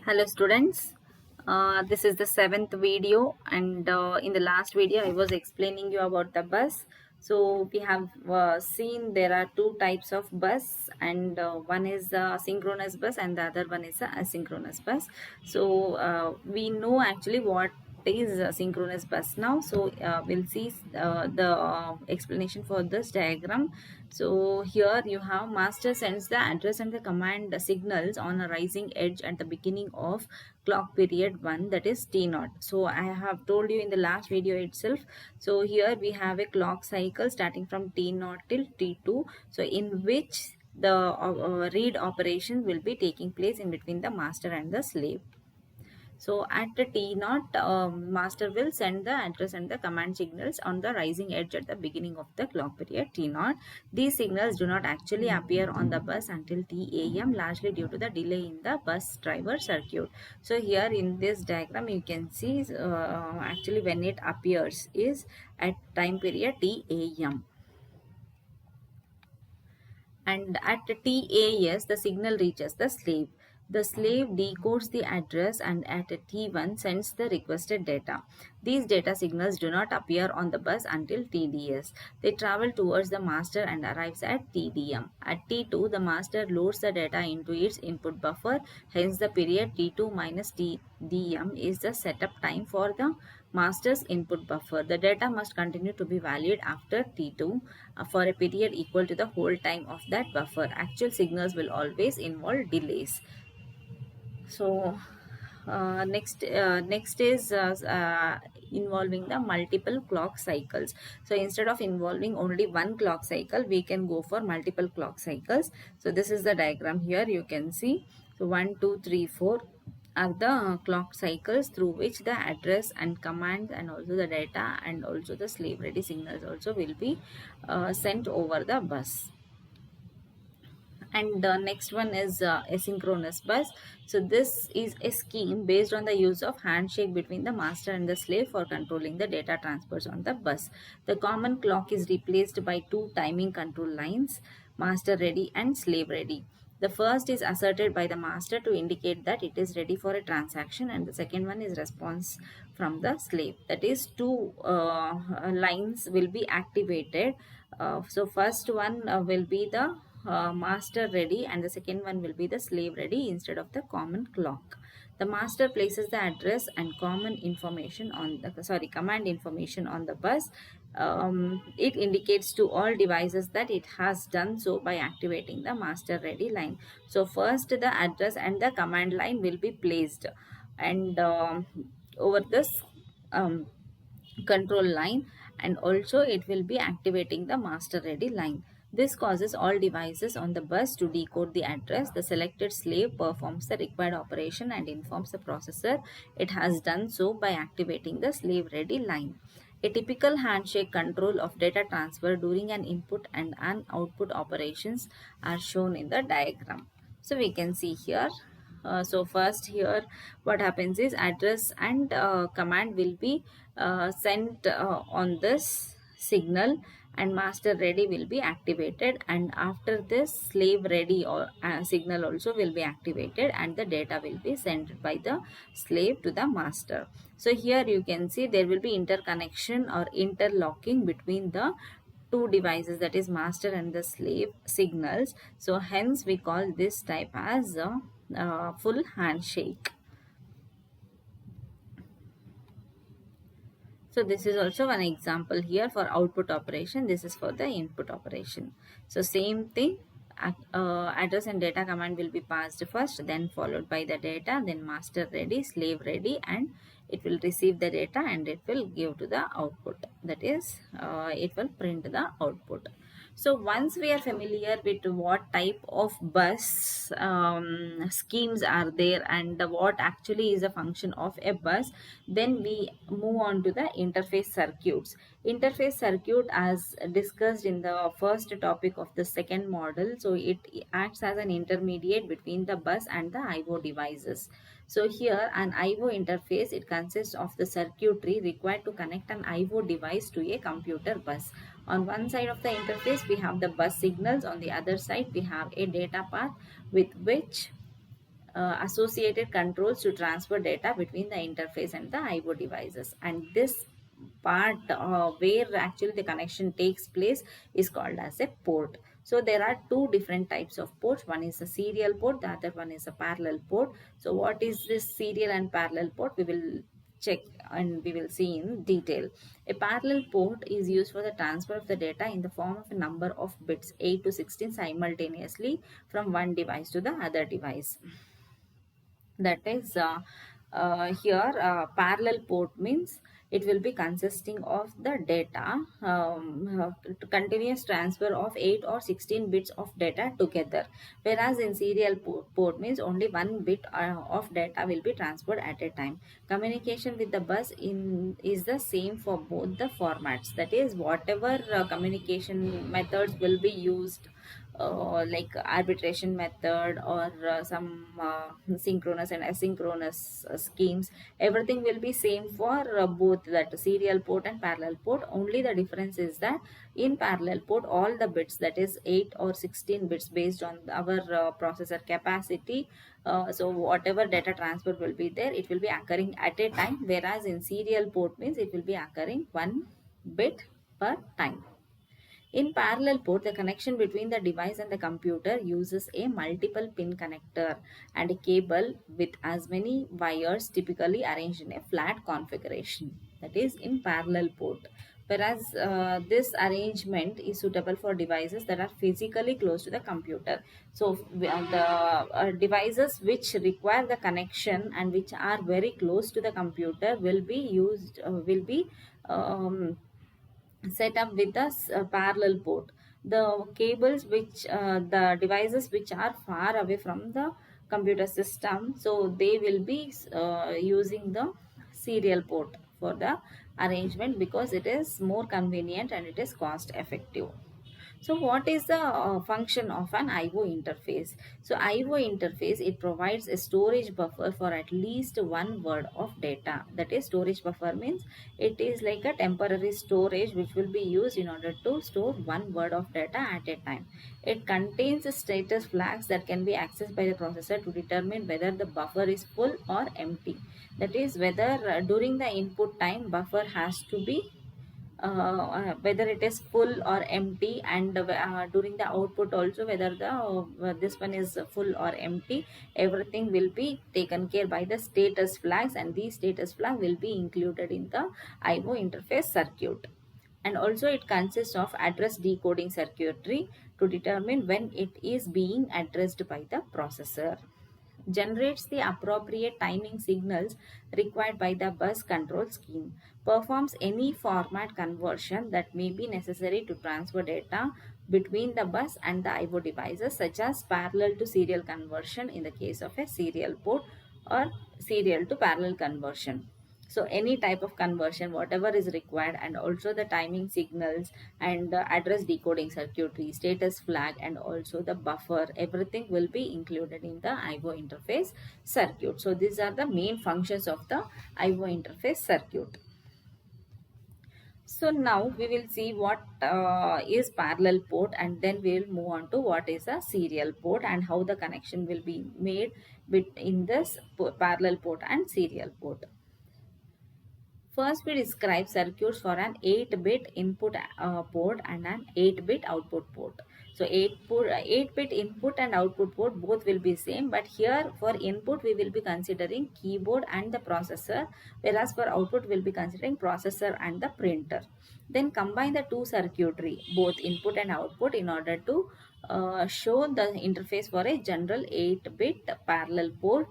Hello students, this is the seventh video, and in the last video I was explaining you about the bus. So we have seen there are two types of bus, and one is the synchronous bus and the other one is the asynchronous bus. So we know actually what is a synchronous bus now. So we'll see the explanation for this diagram. So here you have master sends the address and the command signals on a rising edge at the beginning of clock period 1, that is T naught. So I have told you in the last video itself. So here we have a clock cycle starting from T naught till T2. So in which the read operation will be taking place in between the master and the slave. So at the T naught, master will send the address and the command signals on the rising edge at the beginning of the clock period T naught. These signals do not actually appear on the bus until TAM, largely due to the delay in the bus driver circuit. So here in this diagram you can see actually when it appears is at time period TAM. And at TAS the signal reaches the slave. The slave decodes the address and at T1 sends the requested data. These data signals do not appear on the bus until TDS. They travel towards the master and arrives at TDM. At T2 the master loads the data into its input buffer. Hence the period T2 minus TDM is the setup time for the master's input buffer. The data must continue to be valid after T2 for a period equal to the whole time of that buffer. Actual signals will always involve delays. So next is involving the multiple clock cycles. So instead of involving only one clock cycle, we can go for multiple clock cycles. So this is the diagram here you can see. So 1 2 3 4 are the clock cycles through which the address and commands and also the data and also the slave ready signals also will be sent over the bus. And the next one is asynchronous bus. So this is a scheme based on the use of handshake between the master and the slave for controlling the data transfers on the bus. The common clock is replaced by two timing control lines, master ready and slave ready. The first is asserted by the master to indicate that it is ready for a transaction, and the second one is response from the slave. That is, two lines will be activated. So first one will be the master ready and the second one will be the slave ready instead of the common clock. The master places the address and command information on the bus. It indicates to all devices that it has done so by activating the master ready line. So first the address and the command line will be placed, and over this control line, and also it will be activating the master ready line. This causes all devices on the bus to decode the address. The selected slave performs the required operation and informs the processor it has done so by activating the slave ready line. A typical handshake control of data transfer during an input and an output operations are shown in the diagram. So we can see here. So first here what happens is address and command will be sent on this signal, and master ready will be activated, and after this slave ready or signal also will be activated and the data will be sent by the slave to the master. So here you can see there will be interconnection or interlocking between the two devices, that is master and the slave signals. So hence we call this type as a full handshake. So this is also one example here for output operation. This is for the input operation. So same thing, address and data command will be passed first, then followed by the data, then master ready, slave ready, and it will receive the data and it will give to the output. That is, it will print the output. So once we are familiar with what type of bus schemes are there and what actually is a function of a bus, then we move on to the interface circuits. Interface circuit, as discussed in the first topic of the second model, so it acts as an intermediate between the bus and the IO devices. So here an IO interface, it consists of the circuitry required to connect an IO device to a computer bus. On one side of the interface we have the bus signals, on the other side we have a data path with which associated controls to transfer data between the interface and the IO devices. And this part where actually the connection takes place is called as a port. So there are two different types of ports. One is a serial port, the other one is a parallel port. So what is this serial and parallel port? We will check and we will see in detail. A parallel port is used for the transfer of the data in the form of a number of bits 8 to 16 simultaneously from one device to the other device. That is here parallel port means it will be consisting of the data, continuous transfer of 8 or 16 bits of data together, whereas in serial port means only one bit of data will be transferred at a time. Communication with the bus in is the same for both the formats. That is, whatever communication methods will be used, like arbitration method or some synchronous and asynchronous schemes, everything will be same for both that serial port and parallel port. Only the difference is that in parallel port all the bits, that is 8 or 16 bits based on our processor capacity, so whatever data transfer will be there, it will be occurring at a time, whereas in serial port means it will be occurring one bit per time. In parallel port, the connection between the device and the computer uses a multiple pin connector and a cable with as many wires typically arranged in a flat configuration. That is in parallel port. Whereas this arrangement is suitable for devices that are physically close to the computer. So the devices which require the connection and which are very close to the computer will be used, um, set up with a parallel port. The cables which the devices which are far away from the computer system, so they will be using the serial port for the arrangement because it is more convenient and it is cost effective. So what is the function of an IO interface? So IO interface, it provides a storage buffer for at least one word of data. That is, storage buffer means it is like a temporary storage which will be used in order to store one word of data at a time. It contains status flags that can be accessed by the processor to determine whether the buffer is full or empty. That is, whether during the input time buffer has to be whether it is full or empty, and during the output also whether the this one is full or empty. Everything will be taken care by the status flags, and these status flag will be included in the IO interface circuit. And also it consists of address decoding circuitry to determine when it is being addressed by the processor, generates the appropriate timing signals required by the bus control scheme, performs any format conversion that may be necessary to transfer data between the bus and the IO devices, such as parallel to serial conversion in the case of a serial port, or serial to parallel conversion. So any type of conversion, whatever is required, and also the timing signals and the address decoding circuitry, status flag, and also the buffer, everything will be included in the IO interface circuit. So these are the main functions of the IO interface circuit. So now we will see what is parallel port, and then we will move on to what is a serial port and how the connection will be made in this parallel port and serial port. First, we describe circuits for an 8-bit input port and an 8-bit output port. So 8-bit input and output port both will be same, but here for input we will be considering keyboard and the processor, whereas for output we will be considering processor and the printer. Then combine the two circuitry, both input and output, in order to show the interface for a general 8-bit parallel port,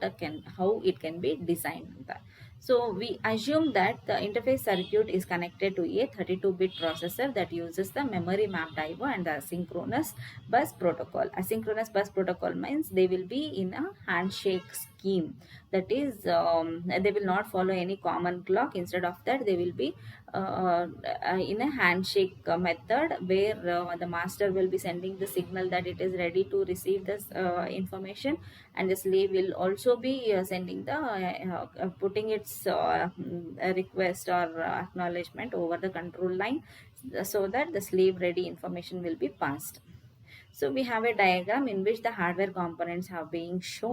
how it can be designed. So we assume that the interface circuit is connected to a 32-bit processor that uses the memory mapped IO and the asynchronous bus protocol. Asynchronous bus protocol means they will be in a handshake scheme. That is, they will not follow any common clock. Instead of that, they will be in a handshake method, where the master will be sending the signal that it is ready to receive this information, and the slave will also be sending the putting its request or acknowledgement over the control line, so that the slave ready information will be passed. So we have a diagram in which the hardware components have been shown.